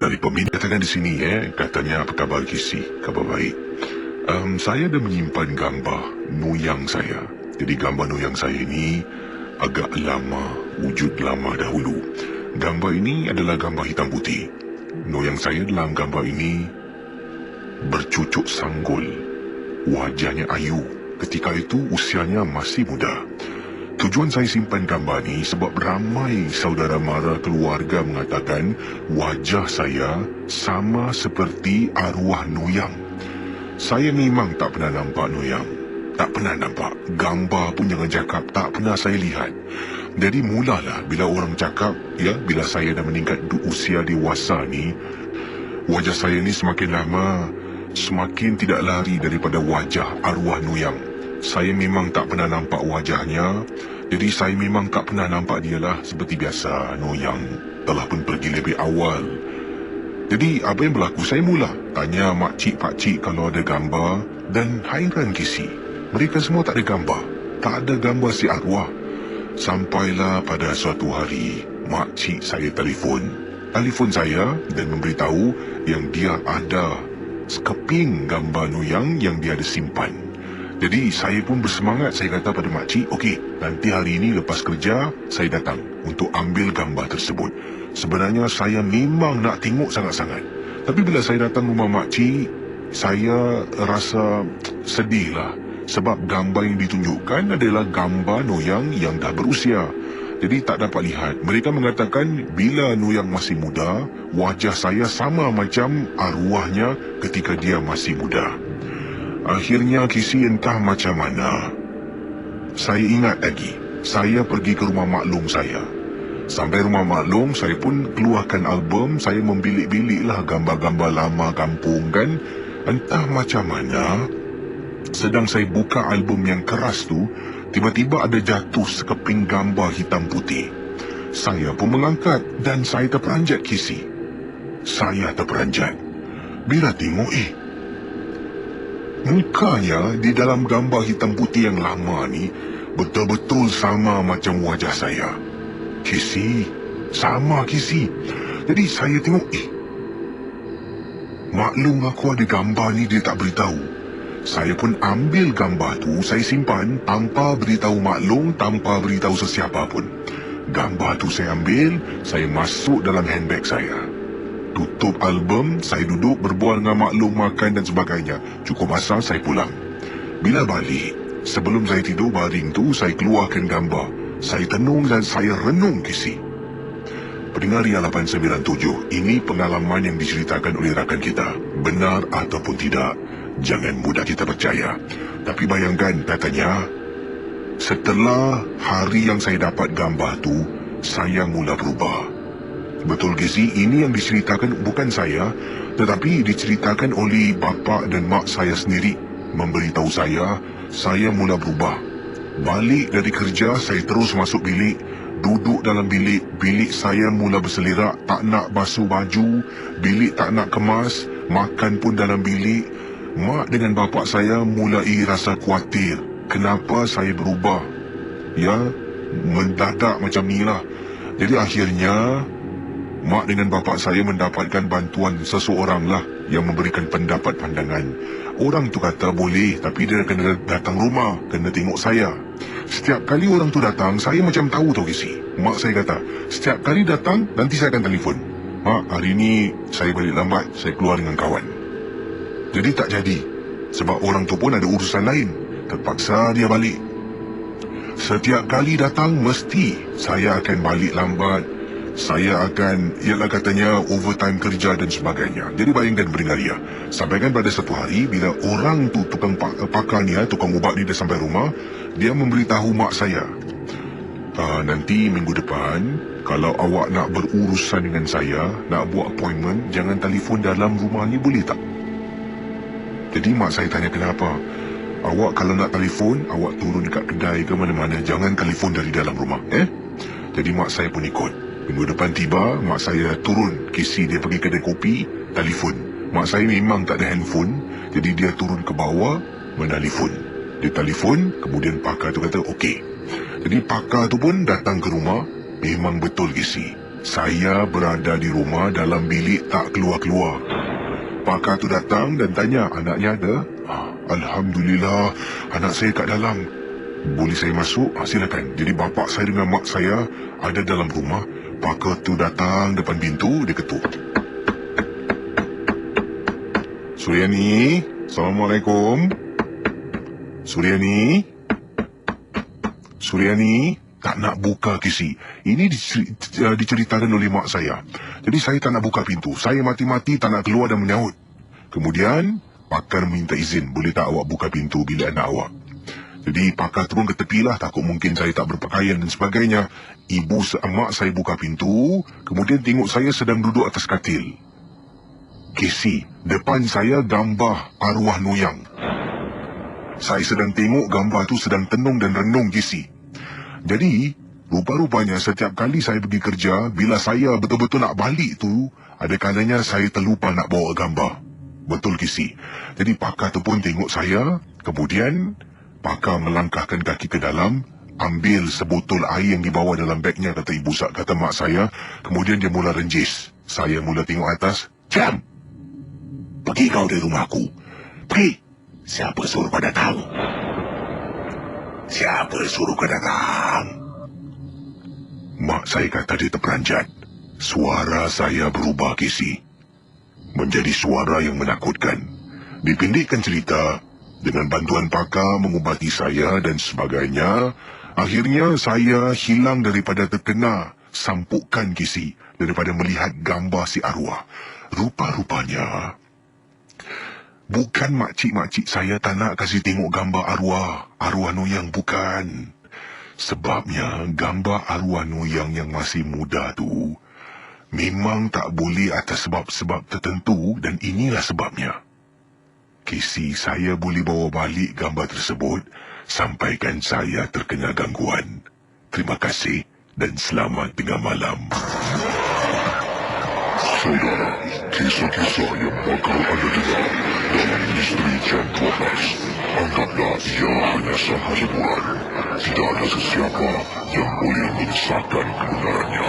dari pemilik katakan di sini katanya apa khabar Kisi? Khabar baik. Saya dah menyimpan gambar noyang saya. Jadi gambar noyang saya ini agak lama, wujud lama dahulu. Gambar ini adalah gambar hitam putih. Noyang saya dalam gambar ini bercucuk sanggul. Wajahnya ayu. Ketika itu usianya masih muda. Tujuan saya simpan gambar ni sebab ramai saudara mara keluarga mengatakan wajah saya sama seperti arwah noyang. Saya memang tak pernah nampak noyang. Tak pernah nampak. Gambar pun jangan cakap, tak pernah saya lihat. Jadi mulalah bila orang cakap, bila saya dah meningkat usia dewasa ni, wajah saya ni semakin lama, semakin tidak lari daripada wajah arwah noyang. Saya memang tak pernah nampak wajahnya. Jadi saya memang tak pernah nampak dia lah. Seperti biasa, noyang telah pun pergi lebih awal. Jadi apa yang berlaku? Saya mula tanya makcik pakcik kalau ada gambar. Dan hairan Kisi, mereka semua tak ada gambar. Tak ada gambar si arwah. Sampailah pada suatu hari makcik saya telefon saya dan memberitahu yang dia ada sekeping gambar noyang yang dia ada simpan. Jadi saya pun bersemangat. Saya kata pada makcik, okey, nanti hari ini lepas kerja saya datang untuk ambil gambar tersebut. Sebenarnya saya memang nak tengok sangat-sangat. Tapi bila saya datang rumah makcik, saya rasa sedih lah. Sebab gambar yang ditunjukkan adalah gambar noyang yang dah berusia. Jadi tak dapat lihat. Mereka mengatakan bila noyang masih muda, wajah saya sama macam arwahnya ketika dia masih muda. Akhirnya Kisi entah macam mana. Saya ingat lagi, saya pergi ke rumah maklum saya. Sampai rumah maklum, saya pun keluarkan album. Saya membilik-biliklah gambar-gambar lama kampung kan. Entah macam mana, sedang saya buka album yang keras tu, tiba-tiba ada jatuh sekeping gambar hitam putih. Saya pun mengangkat dan saya terperanjat Kisi. Saya terperanjat. Bila tengok mukanya di dalam gambar hitam putih yang lama ni betul-betul sama macam wajah saya. Kisi, sama Kisi. Jadi saya tengok, maklum aku ada gambar ni dia tak beritahu. Saya pun ambil gambar tu, saya simpan tanpa beritahu maklum, tanpa beritahu sesiapa pun. Gambar tu saya ambil, saya masuk dalam handbag saya. Tutup album, saya duduk berbual dengan maklum, makan dan sebagainya. Cukup masa saya pulang. Bila balik, sebelum saya tidur baring tu, saya keluarkan gambar. Saya tenung dan saya renung Kisi. Pendengar Ria 897, ini pengalaman yang diceritakan oleh rakan kita. Benar ataupun tidak, jangan mudah kita percaya. Tapi bayangkan, katanya, setelah hari yang saya dapat gambar tu, saya mula berubah. Betul Kisi, ini yang diceritakan bukan saya, tetapi diceritakan oleh bapa dan mak saya sendiri. Memberitahu saya mula berubah. Balik dari kerja, saya terus masuk bilik. Duduk dalam bilik, bilik saya mula berselerak, tak nak basuh baju, bilik tak nak kemas, makan pun dalam bilik. Mak dengan bapa saya mulai rasa khawatir. Kenapa saya berubah? Mendadak macam ni lah. Jadi akhirnya, mak dengan bapa saya mendapatkan bantuan seseorang lah yang memberikan pendapat pandangan. Orang tu kata boleh, tapi dia kena datang rumah, kena tengok saya. Setiap kali orang tu datang, saya macam tahu tau Kisi. Mak saya kata, setiap kali datang, nanti saya akan telefon. Mak, hari ni saya balik lambat, saya keluar dengan kawan. Jadi tak jadi, sebab orang tu pun ada urusan lain. Terpaksa dia balik. Setiap kali datang, mesti saya akan balik lambat. Saya akan, katanya, overtime kerja dan sebagainya. Jadi bayangkan pendengar Ria. Sampaikan pada satu hari, bila orang tu, tukang pakar ni, tukang ubat ni dah sampai rumah, dia memberitahu mak saya, nanti minggu depan, kalau awak nak berurusan dengan saya, nak buat appointment, jangan telefon dalam rumah ni, boleh tak? Jadi mak saya tanya kenapa. Awak kalau nak telefon, awak turun dekat kedai ke mana-mana, jangan telefon dari dalam rumah. Jadi mak saya pun ikut. Minggu depan tiba, mak saya turun. Kisi dia pergi kedai kopi, telefon. Mak saya memang tak ada handphone, jadi dia turun ke bawah, menelefon. Dia telefon, kemudian pakar tu kata okey. Jadi pakar tu pun datang ke rumah. Memang betul Kisi, Saya berada di rumah dalam bilik tak keluar-keluar. Pakar tu datang dan tanya anaknya ada. Alhamdulillah, anak saya kat dalam. Boleh saya masuk? Silakan. Jadi bapa saya dengan mak saya ada dalam rumah. Pakar tu datang depan pintu, dia ketuk. Suryani, Assalamualaikum. Suryani? Suryani? Tak nak buka kisi. Ini diceritakan oleh mak saya. Jadi saya tak nak buka pintu. Saya mati-mati tak nak keluar dan menyaut. Kemudian, pakar minta izin. Boleh tak awak buka pintu bilik anak awak? Jadi pakar turun ke tepi lah. Takut mungkin saya tak berpakaian dan sebagainya. Mak saya buka pintu. Kemudian tengok saya sedang duduk atas katil. Kisi, depan saya gambar arwah Noyang. Saya sedang tengok gambar tu sedang tenung dan renung Kisi. Jadi, rupa-rupanya setiap kali saya pergi kerja, bila saya betul-betul nak balik tu, ada kalanya saya terlupa nak bawa gambar. Betul Kisi. Jadi pakar tu pun tengok saya, kemudian pakar melangkahkan kaki ke dalam, ambil sebotol air yang dibawa dalam bagnya, kata mak saya, kemudian dia mula renjis. Saya mula tengok atas, "Jam! Pergi kau dari rumahku. Pergi! Siapa suruh kau datang? Siapa suruh kau datang?" Mak saya kata dia terperanjat. Suara saya berubah Kisi. Menjadi suara yang menakutkan. Dipendekkan cerita, dengan bantuan pakar mengubati saya dan sebagainya, akhirnya saya hilang daripada terkena sampukan Kisi, daripada melihat gambar si arwah. Rupa-rupanya bukan makcik-makcik saya tak nak kasih tengok gambar arwah Noyang, bukan. Sebabnya gambar arwah Noyang yang masih muda tu memang tak boleh atas sebab-sebab tertentu, dan inilah sebabnya. Kisi, saya boleh bawa balik gambar tersebut, sampaikan saya terkena gangguan. Terima kasih dan selamat tengah malam. Saudara, kisah-kisah yang bakal anda dengar dalam Misteri Jam 12, anggaplah ia hanya sahaja hiburan. Tidak ada sesiapa yang boleh menyesatkan kebenarannya.